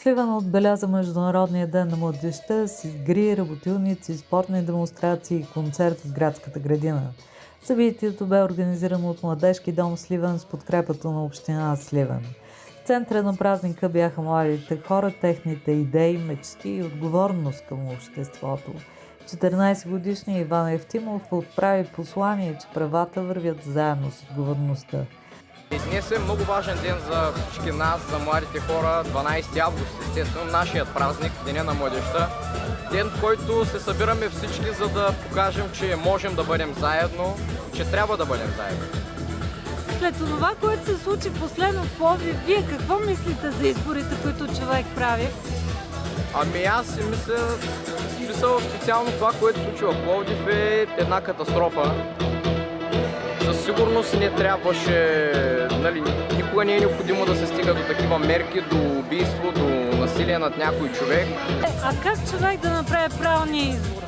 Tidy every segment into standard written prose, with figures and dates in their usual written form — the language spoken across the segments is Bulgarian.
Сливен отбеляза Международния ден на младежта с игри, работилници, спортни демонстрации и концерт в градската градина. Събитието бе организирано от Младежки дом Сливен с подкрепата на община Сливен. В центъра на празника бяха младите хора, техните идеи, мечти и отговорност към обществото. 14-годишният Иван Евтимов отправи послание, че правата вървят заедно с отговорността. Днес е много важен ден за всички нас, за младите хора, 12 август, естествено, нашият празник, Деня на младежта. Ден, в който се събираме всички, за да покажем, че можем да бъдем заедно, че трябва да бъдем заедно. След това, което се случи последно в Пловдив, вие какво мислите за изборите, които човек прави? Ами аз си мисля, специално това, което се случва в Пловдив е една катастрофа. Със сигурност не трябваше, никога не е необходимо да се стига до такива мерки, до убийство, до насилие над някой човек. А как човек да направи правилния избор?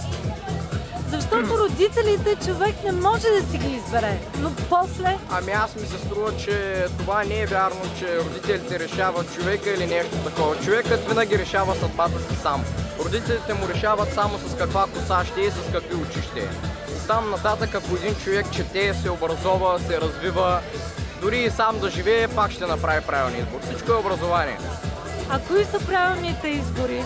Защото родителите човек не може да си ги избере, но после... Ами аз ми се струва, че това не е вярно, че родителите решават човека или нещо такова. Човекът винаги решава съдбата си сам. Родителите му решават само с каква коса ще и с какви очи ще е. Там нататък, ако един човек чете, се образова, се развива, дори и сам да живее, пак ще направи правилен избор. Всичко е образование. А кои са правилните избори?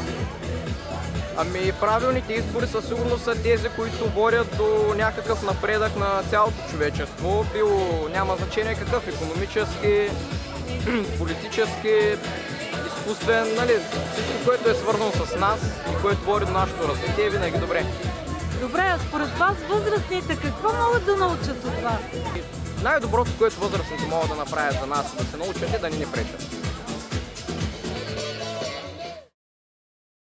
Ами правилните избори със сигурност са тези, които водят до някакъв напредък на цялото човечество. Било няма значение какъв, икономически, политически, изкуствен, всичко, което е свързано с нас и което води до нашето развитие, е винаги добре. Добре, а според вас възрастните какво могат да научат от вас? Най-доброто, което възрастните могат да направят за нас, да се научат, е да ни не пречат.